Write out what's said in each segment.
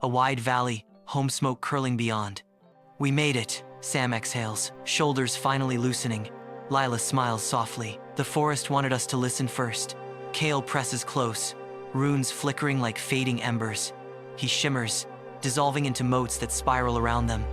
a wide valley, home smoke curling beyond. We made it, Sam exhales, shoulders finally loosening. Lila smiles softly. The forest wanted us to listen first. Kale presses close, runes flickering like fading embers. He shimmers, dissolving into motes that spiral around them.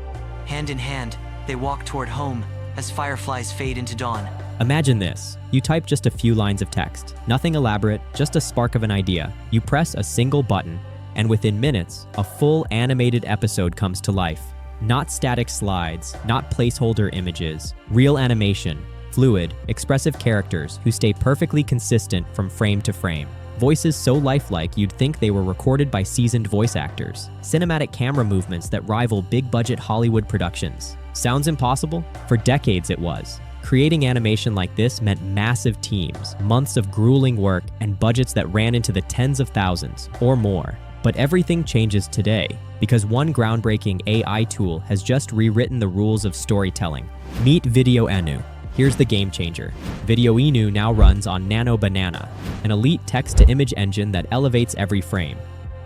Hand in hand, they walk toward home as fireflies fade into dawn. Imagine this. You type just a few lines of text. Nothing elaborate, just a spark of an idea. You press a single button, and within minutes, a full animated episode comes to life. Not static slides, not placeholder images. Real animation, fluid, expressive characters who stay perfectly consistent from frame to frame. Voices so lifelike you'd think they were recorded by seasoned voice actors. Cinematic camera movements that rival big-budget Hollywood productions. Sounds impossible? For decades it was. Creating animation like this meant massive teams, months of grueling work, and budgets that ran into the tens of thousands or more. But everything changes today because one groundbreaking AI tool has just rewritten the rules of storytelling. Meet Videoinu. Here's the game changer. Videoinu now runs on Nano Banana, an elite text-to-image engine that elevates every frame.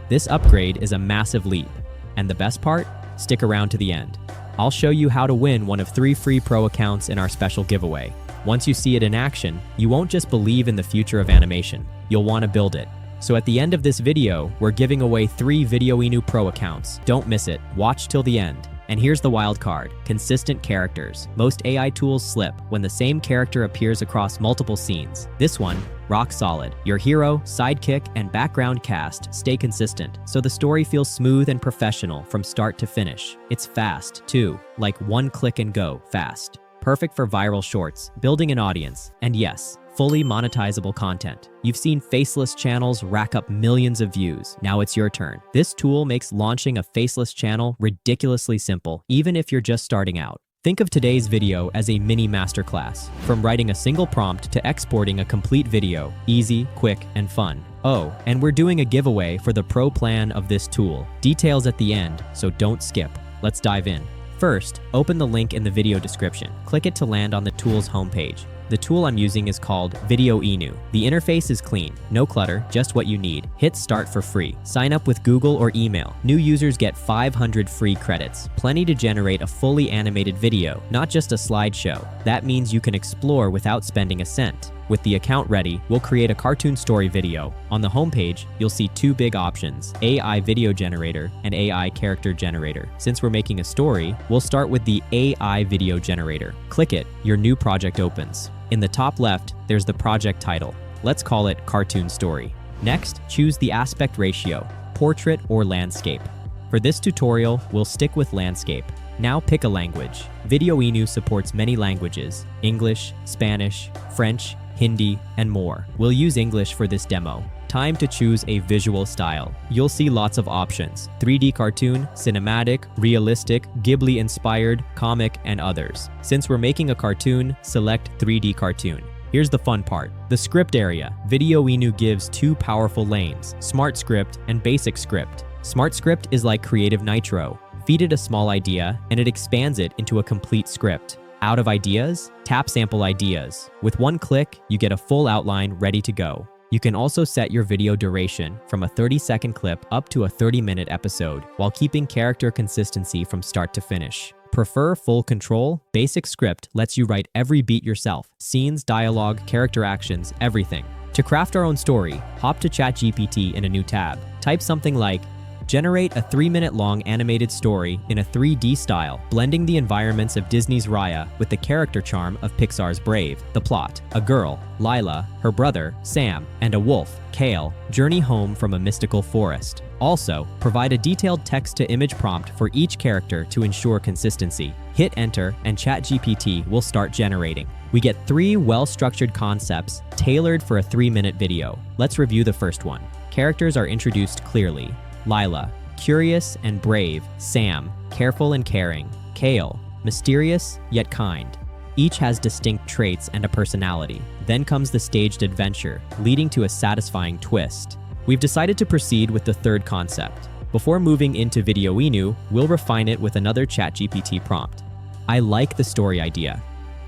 This upgrade is a massive leap. And the best part? Stick around to the end. I'll show you how to win one of 3 free pro accounts in our special giveaway. Once you see it in action, you won't just believe in the future of animation, you'll want to build it. So at the end of this video, we're giving away 3 Videoinu Pro accounts. Don't miss it, watch till the end. And here's the wild card, consistent characters. Most AI tools slip when the same character appears across multiple scenes. This one, rock solid. Your hero, sidekick, and background cast stay consistent, so the story feels smooth and professional from start to finish. It's fast, too, like one click and go fast. Perfect for viral shorts, building an audience, and yes, fully monetizable content. You've seen faceless channels rack up millions of views. Now it's your turn. This tool makes launching a faceless channel ridiculously simple, even if you're just starting out. Think of today's video as a mini masterclass. From writing a single prompt to exporting a complete video, easy, quick, and fun. Oh, and we're doing a giveaway for the pro plan of this tool. Details at the end, so don't skip. Let's dive in. First, open the link in the video description. Click it to land on the tool's homepage. The tool I'm using is called Videoinu. The interface is clean, no clutter, just what you need. Hit start for free. Sign up with Google or email. New users get 500 free credits, plenty to generate a fully animated video, not just a slideshow. That means you can explore without spending a cent. With the account ready, we'll create a cartoon story video. On the homepage, you'll see 2 big options, AI video generator and AI character generator. Since we're making a story, we'll start with the AI video generator. Click it, your new project opens. In the top left, there's the project title. Let's call it Cartoon Story. Next, choose the aspect ratio, portrait or landscape. For this tutorial, we'll stick with landscape. Now pick a language. Videoinu supports many languages, English, Spanish, French, Hindi, and more. We'll use English for this demo. Time to choose a visual style. You'll see lots of options: 3D cartoon, cinematic, realistic, Ghibli-inspired, comic, and others. Since we're making a cartoon, select 3D cartoon. Here's the fun part. The script area. Videoinu gives 2 powerful lanes, Smart Script and Basic Script. Smart Script is like Creative Nitro. Feed it a small idea, and it expands it into a complete script. Out of ideas? Tap Sample Ideas. With one click, you get a full outline ready to go. You can also set your video duration from a 30-second clip up to a 30-minute episode while keeping character consistency from start to finish. Prefer full control? Basic Script lets you write every beat yourself. Scenes, dialogue, character actions, everything. To craft our own story, hop to ChatGPT in a new tab. Type something like, generate a 3-minute-long animated story in a 3D style, blending the environments of Disney's Raya with the character charm of Pixar's Brave. The plot: a girl, Lila, her brother, Sam, and a wolf, Kale, journey home from a mystical forest. Also, provide a detailed text-to-image prompt for each character to ensure consistency. Hit enter, and ChatGPT will start generating. We get 3 well-structured concepts tailored for a 3-minute video. Let's review the first one. Characters are introduced clearly. Lila, curious and brave. Sam, careful and caring. Kale, mysterious yet kind. Each has distinct traits and a personality. Then comes the staged adventure, leading to a satisfying twist. We've decided to proceed with the third concept. Before moving into Videoinu, we'll refine it with another ChatGPT prompt. I like the story idea.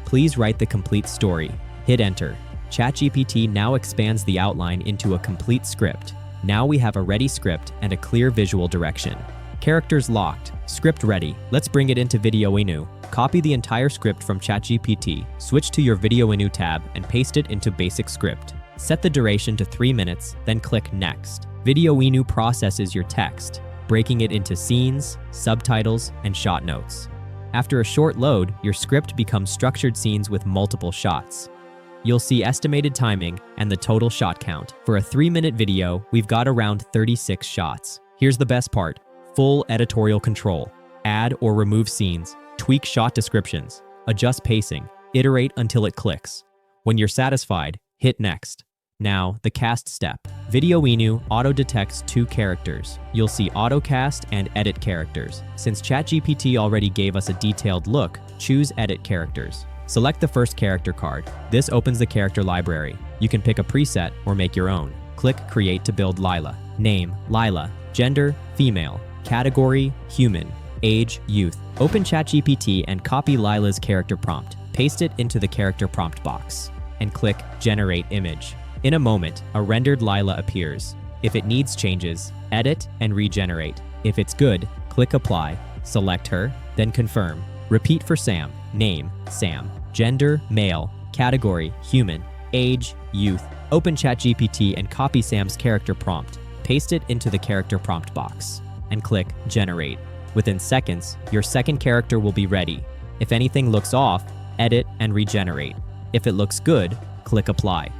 Please write the complete story. Hit enter. ChatGPT now expands the outline into a complete script. Now we have a ready script and a clear visual direction. Characters locked. Script ready. Let's bring it into Videoinu. Copy the entire script from ChatGPT, switch to your Videoinu tab, and paste it into basic script. Set the duration to 3 minutes, then click Next. Videoinu processes your text, breaking it into scenes, subtitles, and shot notes. After a short load, your script becomes structured scenes with multiple shots. You'll see estimated timing and the total shot count. For a 3-minute video, we've got around 36 shots. Here's the best part: full editorial control. Add or remove scenes, tweak shot descriptions, adjust pacing, iterate until it clicks. When you're satisfied, hit Next. Now, the cast step. Videoinu auto-detects 2 characters. You'll see auto-cast and edit characters. Since ChatGPT already gave us a detailed look, choose Edit Characters. Select the first character card. This opens the character library. You can pick a preset or make your own. Click Create to build Lila. Name, Lila. Gender, female. Category, human. Age, youth. Open ChatGPT and copy Lila's character prompt. Paste it into the character prompt box and click Generate Image. In a moment, a rendered Lila appears. If it needs changes, edit and regenerate. If it's good, click Apply. Select her, then Confirm. Repeat for Sam. Name, Sam. Gender, male. Category, human. Age, youth. Open ChatGPT and copy Sam's character prompt. Paste it into the character prompt box and click Generate. Within seconds, your second character will be ready. If anything looks off, edit and regenerate. If it looks good, click Apply.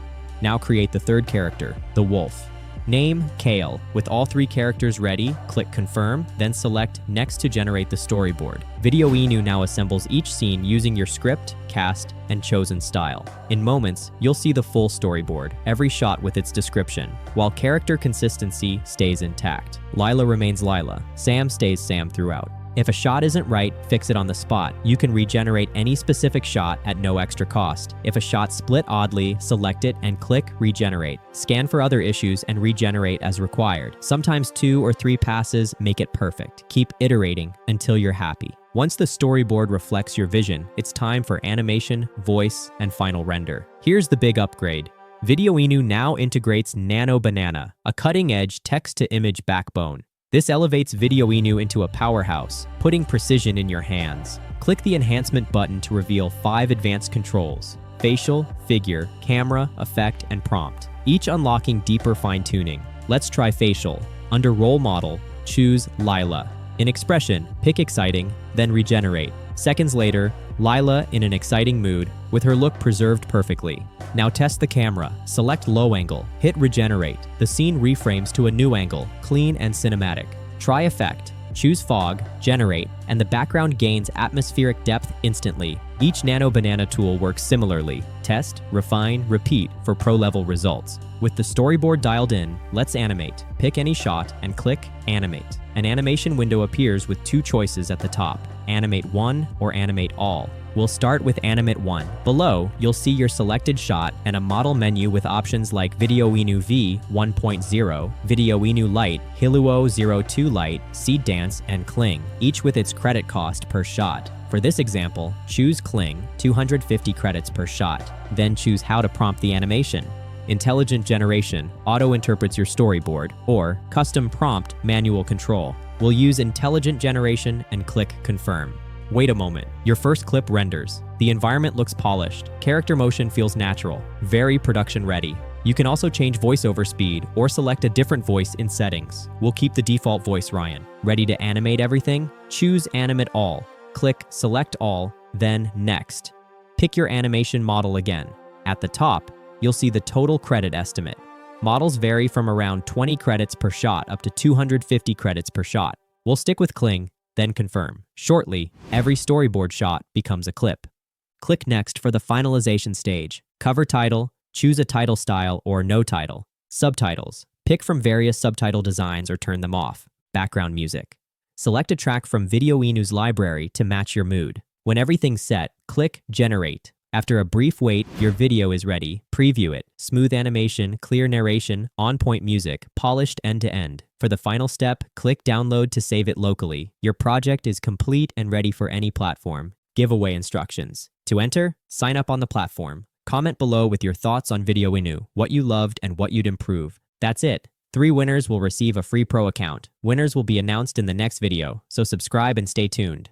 Now create the third character, the wolf. Name, Kale. With all 3 characters ready, click Confirm, then select Next to generate the storyboard. Videoinu now assembles each scene using your script, cast, and chosen style. In moments, you'll see the full storyboard, every shot with its description, while character consistency stays intact. Lila remains Lila. Sam stays Sam throughout. If a shot isn't right, fix it on the spot. You can regenerate any specific shot at no extra cost. If a shot split oddly, select it and click Regenerate. Scan for other issues and regenerate as required. Sometimes 2 or 3 passes make it perfect. Keep iterating until you're happy. Once the storyboard reflects your vision, it's time for animation, voice, and final render. Here's the big upgrade. Videoinu now integrates Nano Banana, a cutting-edge text-to-image backbone. This elevates Videoinu into a powerhouse, putting precision in your hands. Click the enhancement button to reveal 5 advanced controls: facial, figure, camera, effect, and prompt, each unlocking deeper fine-tuning. Let's try facial. Under role model, choose Lila. In expression, pick exciting, then regenerate. Seconds later, Lila in an exciting mood, with her look preserved perfectly. Now test the camera. Select low angle. Hit regenerate. The scene reframes to a new angle, clean and cinematic. Try effect. Choose fog, generate, and the background gains atmospheric depth instantly. Each Nano Banana tool works similarly. Test, refine, repeat for pro-level results. With the storyboard dialed in, let's animate. Pick any shot and click Animate. An animation window appears with 2 choices at the top: Animate 1 or Animate All. We'll start with Animate 1. Below, you'll see your selected shot and a model menu with options like Videoinu V 1.0, Videoinu Lite, Hiluo 02 Lite, Seed Dance, and Cling, each with its credit cost per shot. For this example, choose Cling, 250 credits per shot. Then choose how to prompt the animation. Intelligent Generation auto-interprets your storyboard, or Custom Prompt Manual Control. We'll use Intelligent Generation and click Confirm. Wait a moment. Your first clip renders. The environment looks polished. Character motion feels natural, very production ready. You can also change voiceover speed or select a different voice in settings. We'll keep the default voice Ryan. Ready to animate everything? Choose Animate All. Click Select All, then Next. Pick your animation model again. At the top, you'll see the total credit estimate. Models vary from around 20 credits per shot up to 250 credits per shot. We'll stick with Cling, then Confirm. Shortly, every storyboard shot becomes a clip. Click Next for the finalization stage. Cover title, choose a title style or no title. Subtitles, pick from various subtitle designs or turn them off. Background music. Select a track from Videoinu's library to match your mood. When everything's set, click Generate. After a brief wait, your video is ready. Preview it. Smooth animation, clear narration, on-point music, polished end-to-end. For the final step, click Download to save it locally. Your project is complete and ready for any platform. Giveaway instructions. To enter, sign up on the platform. Comment below with your thoughts on Videoinu, what you loved and what you'd improve. That's it. 3 winners will receive a free pro account. Winners will be announced in the next video, so subscribe and stay tuned.